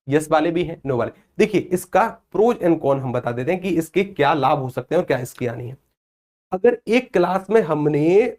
Yes वाले भी हैं, नो वाले। देखिए इसका प्रोज एंड कॉन हम बता देते हैं कि इसके क्या लाभ हो सकते हैं और क्या इसकी हानि है। अगर एक क्लास में हमने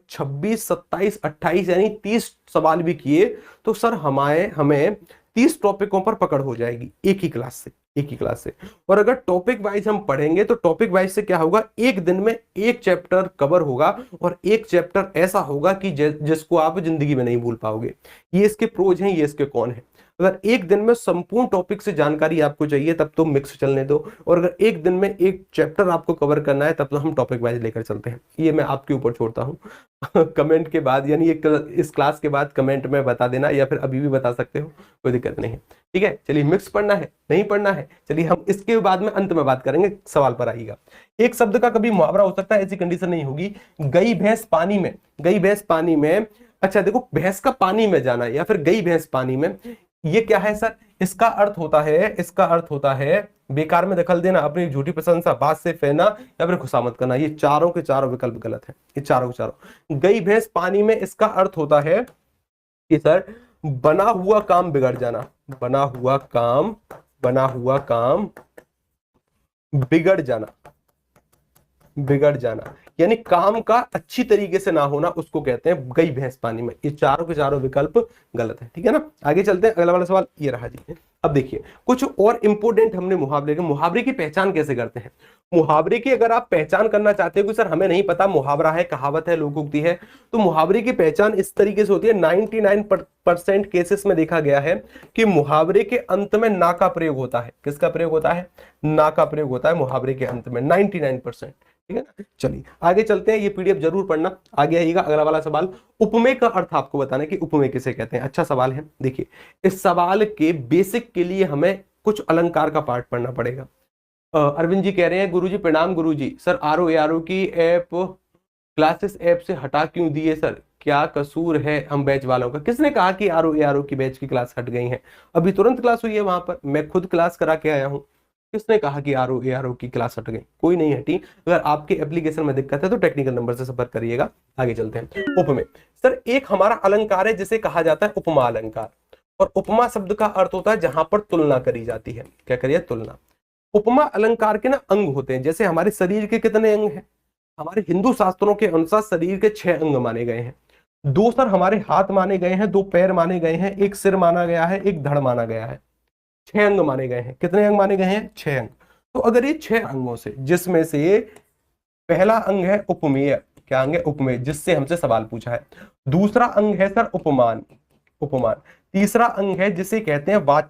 26, 27, 28 यानी 30 सवाल भी किए तो सर हमें 30 टॉपिकों पर पकड़ हो जाएगी एक ही क्लास से, एक ही क्लास से। और अगर टॉपिक वाइज हम पढ़ेंगे तो टॉपिक वाइज से क्या होगा, एक दिन में एक चैप्टर कवर होगा और एक चैप्टर ऐसा होगा कि जिसको आप जिंदगी में नहीं भूल पाओगे। ये इसके प्रोज हैं, ये इसके कौन है। अगर एक दिन में संपूर्ण टॉपिक से जानकारी आपको चाहिए तब तो मिक्स चलने दो, और अगर एक दिन में एक चैप्टर आपको कवर करना है तब तो हम टॉपिक वाइज लेकर चलते हैं। ये मैं आपके ऊपर छोड़ता हूँ कमेंट के बाद, यानी इस क्लास के बाद कमेंट में बता देना, या फिर अभी भी बता सकते हो, कोई दिक्कत नहीं है। ठीक है, चलिए मिक्स पढ़ना है नहीं पढ़ना है, चलिए हम इसके बाद में अंत में बात करेंगे, सवाल पर आइएगा। एक शब्द का कभी मुहावरा हो सकता है, ऐसी कंडीशन नहीं होगी। गई भैंस पानी में, गई भैंस पानी में। अच्छा देखो, भैंस का पानी में जाना या फिर गई भैंस पानी में, ये क्या है सर, इसका अर्थ होता है, इसका अर्थ होता है बेकार में दखल देना, अपनी झूठी प्रशंसा, बात से फेंकना या फिर खुशामद करना। ये चारों के चारों विकल्प गलत है, ये चारों के चारों। गई भैंस पानी में, इसका अर्थ होता है कि सर बना हुआ काम बिगड़ जाना, बना हुआ काम, बना हुआ काम बिगड़ जाना, बिगड़ जाना, यानी काम का अच्छी तरीके से ना होना, उसको कहते हैं गई भैंस पानी में। ये चारों के चारों विकल्प गलत है। ठीक है ना, आगे चलते हैं, अगला वाला सवाल ये रहा जी। अब देखिए कुछ और इंपोर्टेंट हमने मुहावरे के, मुहावरे की पहचान कैसे करते हैं। मुहावरे की अगर आप पहचान करना चाहते हो कि सर हमें नहीं पता मुहावरा है, कहावत है, लोकोक्ति है, तो मुहावरे की पहचान इस तरीके से होती है। 99% केसेस में देखा गया है कि मुहावरे के अंत में ना का प्रयोग होता है। किसका प्रयोग होता है, ना का प्रयोग होता है मुहावरे के अंत में 99%। ठीक है ना, चलिए आगे चलते हैं, ये पीडीएफ जरूर पढ़ना। आगे आइएगा, अगला वाला सवाल, उपमेय का अर्थ आपको बताना है कि उपमेय किसे कहते हैं। अच्छा सवाल है, देखिए इस सवाल के बेसिक के लिए हमें कुछ अलंकार का पार्ट पढ़ना पड़ेगा। अरविंद जी कह रहे हैं गुरुजी प्रणाम गुरुजी, सर आरओ की ऐप क्लासेस ऐप से हटा क्यों दिए सर, क्या कसूर है हम बैच वालों का। किसने कहा कि आरओ की बैच की क्लास हट गई है, अभी तुरंत क्लास हुई है वहां पर, मैं खुद क्लास करा के आया हूं। किसने कहा कि आरओ की क्लास हट गई, कोई नहीं हटी। अगर आपके एप्लीकेशन में दिक्कत है तो टेक्निकल नंबर से संपर्क करिएगा। आगे चलते हैं, उपमेय। सर एक हमारा अलंकार है जिसे कहा जाता है उपमा अलंकार, और उपमा शब्द का अर्थ होता है जहां पर तुलना करी जाती है। क्या करिए, तुलना। उपमा अलंकार के ना अंग होते हैं, जैसे हमारे शरीर के कितने अंग हैं, हमारे हिंदू शास्त्रों के अनुसार शरीर के 6 अंग माने गए हैं। 2 सर हमारे हाथ माने गए हैं, 2 पैर माने गए हैं, एक सिर माना गया है, एक धड़ माना गया है। 6 अंग माने गए हैं। कितने अंग माने गए हैं, 6 अंग। तो अगर ये 6 अंगों से, जिसमें से पहला अंग है उपमेय, क्या अंग है, उपमेय, जिससे हमसे सवाल पूछा है। दूसरा अंग है सर उपमान, उपमान। तीसरा अंग है जिसे कहते हैं वाचक